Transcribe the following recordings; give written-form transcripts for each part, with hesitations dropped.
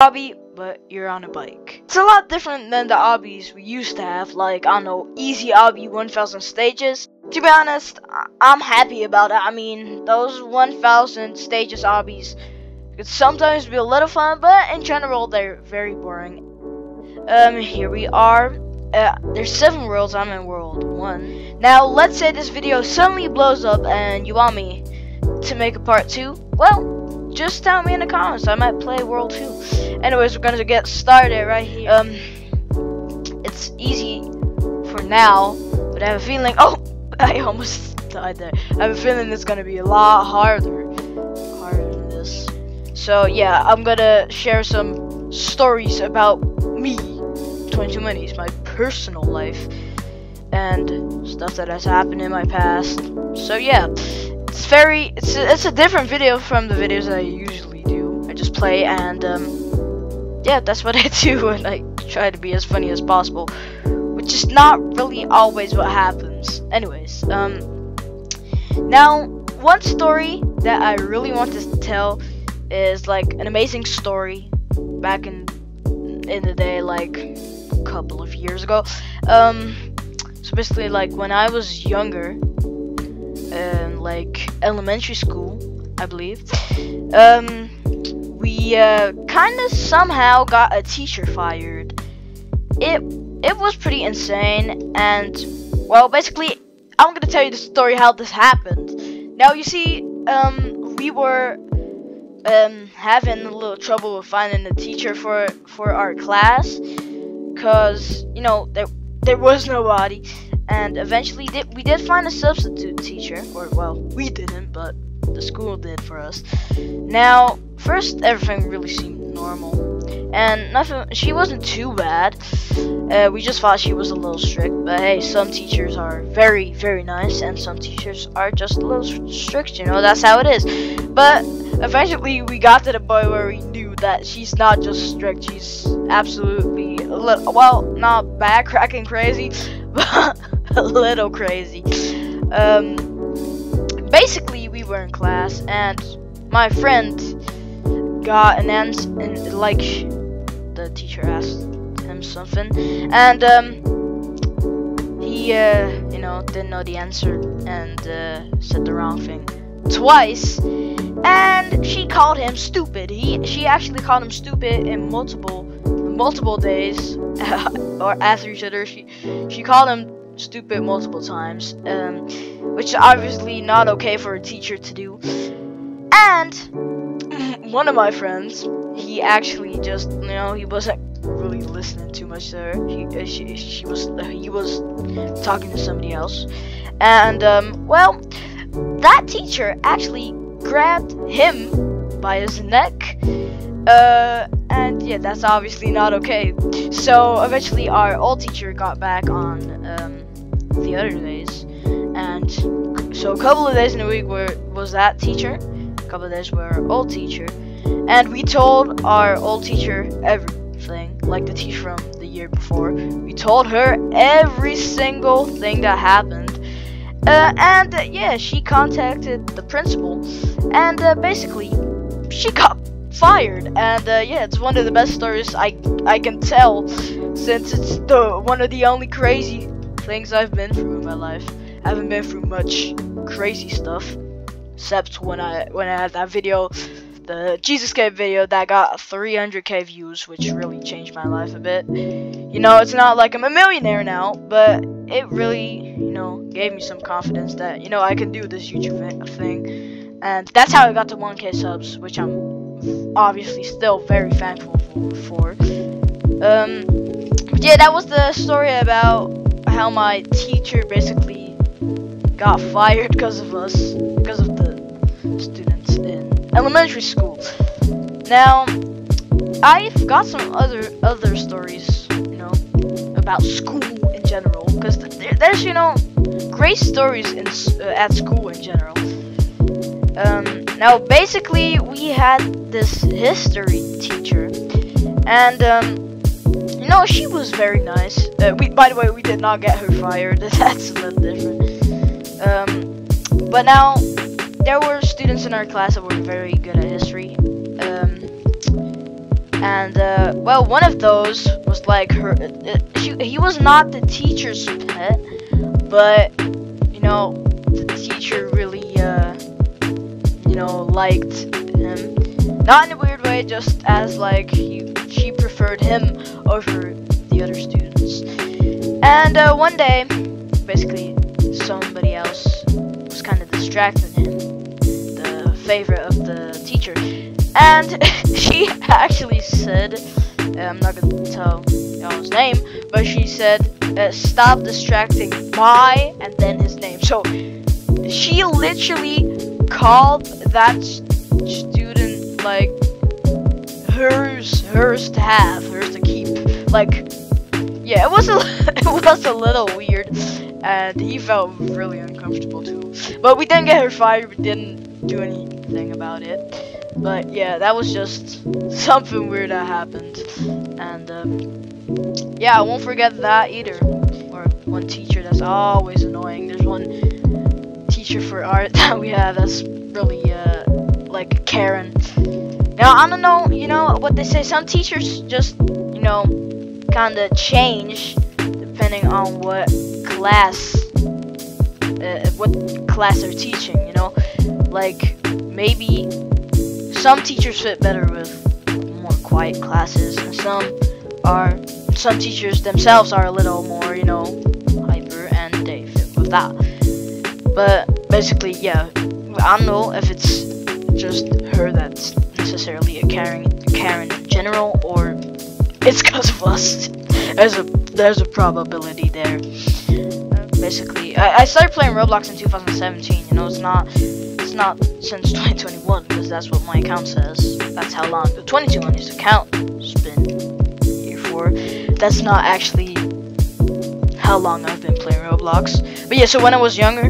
Obby, but you're on a bike. It's a lot different than the obbies we used to have, like, I don't know, easy obby 1000 stages. To be honest, I'm happy about it. I mean, those 1000 stages obbies could sometimes be a little fun, but in general, they're very boring. Here we are. There's 7 worlds, I'm in world 1. Now, let's say this video suddenly blows up and you want me to make a part 2. Well, just tell me in the comments. I might play world 2. Anyways, we're gonna get started right here. It's easy for now, but I have a feeling. Oh, I almost died there. I have a feeling it's gonna be a lot harder than this. So yeah, I'm gonna share some stories about me, 22 Minis, my personal life, and stuff that has happened in my past. So yeah, it's a different video from the videos that I usually do. I just play and yeah, that's what I do, and I try to be as funny as possible, which is not really always what happens. Anyways, now one story that I really want to tell is like an amazing story back in the day, like a couple of years ago. So basically, like when I was younger, like elementary school, I believe, we kind of somehow got a teacher fired. It was pretty insane, and well, basically, I'm gonna tell you the story how this happened. Now, you see, we were having a little trouble with finding a teacher for our class, cause you know there was nobody, and eventually we did find a substitute teacher, or well, we didn't, but the school did for us. Now, first everything really seemed normal, and nothing. She wasn't too bad. We just thought she was a little strict, but hey, some teachers are very, very nice, and some teachers are just a little strict. You know, that's how it is. But eventually, we got to the point where we knew that she's not just strict; she's absolutely well, not backcracking crazy, but a little crazy. Basically, we were in class, and my friend got an answer, and like the teacher asked him something, and he you know, didn't know the answer and said the wrong thing twice, and she called him stupid. She actually called him stupid in multiple days or after each other. She called him stupid multiple times, which is obviously not okay for a teacher to do. And one of my friends, he actually just, you know, he wasn't really listening too much to her. He was talking to somebody else, and well, that teacher actually grabbed him by his neck, and yeah, that's obviously not okay. So eventually our old teacher got back on the other days, and so a couple of days in a week was that teacher, a couple of days were our old teacher, and we told our old teacher everything, like the teacher from the year before. We told her every single thing that happened, and yeah, she contacted the principal, and basically she got fired. And yeah, it's one of the best stories I can tell, since it's one of the only crazy things I've been through in my life. I haven't been through much crazy stuff, except when I had that video, the Jesus Cave video that got 300k views, which really changed my life a bit. You know, it's not like I'm a millionaire now, but it really, you know, gave me some confidence that, you know, I can do this YouTube thing. And that's how I got to 1k subs, which I'm obviously still very thankful for. But yeah, that was the story about how my teacher basically got fired because of us, because of the students in elementary school. Now, I've got some other stories, you know, about school in general, because there's, you know, great stories at school in general. Now, basically, we had this history teacher, and you know, she was very nice. By the way, we did not get her fired. That's a little different. But now, there were students in our class that were very good at history. And well, one of those was like he was not the teacher's pet, but you know, the teacher really you know, liked him, not in a weird way, just as like she preferred him over the other students. And one day, basically, somebody else was kind of distracting him, the favorite of the teacher, and she actually said, I'm not gonna tell y'all his name, but she said, stop distracting my, and then his name. So she literally called that student like hers to have, hers to keep. Like, yeah, it was a little weird, and he felt really uncomfortable too. But we didn't get her fired. We didn't do anything about it. But yeah, that was just something weird that happened, and yeah, I won't forget that either. Or one teacher that's always annoying. There's one teacher for art that we have that's really like Karen. Now I don't know, you know what they say. Some teachers just, you know, kind of change depending on what class they're teaching. You know, like maybe some teachers fit better with more quiet classes, and some teachers themselves are a little more, you know, hyper, and they fit with that. But basically, yeah, I don't know if it's just her that's necessarily a Karen in general, or it's because of us. There's a probability there. Basically, I started playing Roblox in 2017. You know, it's not since 2021, because that's what my account says. That's how long the 22 on his account has been here for. That's not actually how long I've been playing Roblox. But yeah, so when I was younger,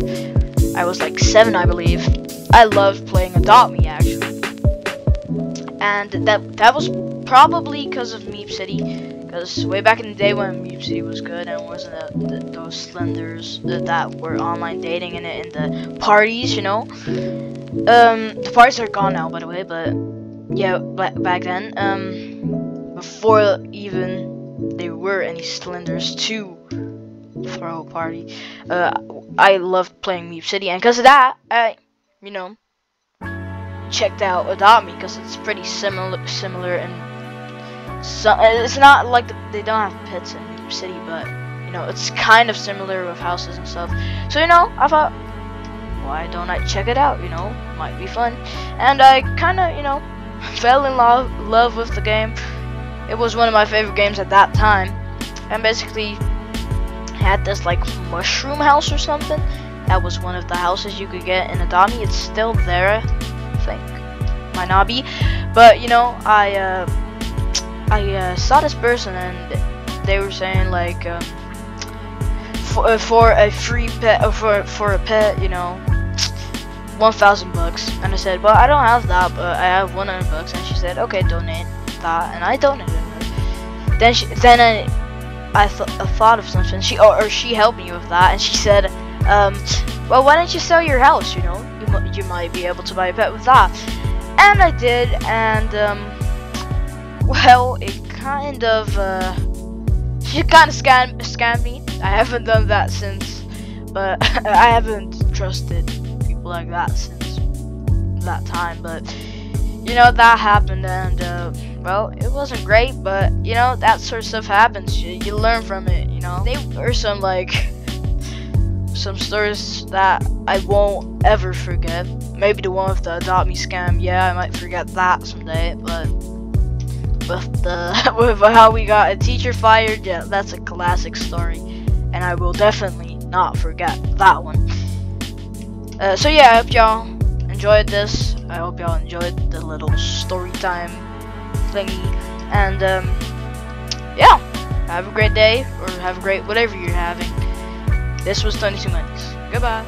I was like 7, I believe. I loved playing Adopt Me, actually, and that was probably because of Meep City. Because way back in the day when Meep City was good, and wasn't those slenders that were online dating in it, in the parties, you know. The parties are gone now, by the way, but yeah, back then, before even there were any slenders to throw a party, I loved playing Meep City, and because of that, I, you know, checked out Adopt Me, because it's pretty similar, and so it's not like they don't have pets in Meep City, but you know, it's kind of similar with houses and stuff. So, you know, I thought, why don't I check it out? You know, might be fun. And I kind of, you know, fell in love with the game. It was one of my favorite games at that time, and basically had this like mushroom house or something. That was one of the houses you could get in Adopt Me. It's still there, I think. Might not be, but you know, I saw this person, and they were saying like, for a free pet, for a pet, you know, $1,000. And I said, well, I don't have that, but I have $100. And she said, okay, donate that, and I donated it. Then I thought of something. She helped me with that, and she said, well, why don't you sell your house? You know, you might be able to buy a pet with that. And I did, and well, it kind of she kind of scammed me. I haven't done that since, but I haven't trusted people like that since that time. But you know, that happened, and well, it wasn't great, but you know, that sort of stuff happens. You learn from it. You know, there were some stories that I won't ever forget. Maybe the one with the Adopt Me scam, yeah, I might forget that someday, but with how we got a teacher fired, yeah, that's a classic story, and I will definitely not forget that one. So yeah, I hope y'all enjoyed this. I hope y'all enjoyed the little story time thingy, and yeah, have a great day, or have a great whatever you're having. This was 22 minutes. Goodbye.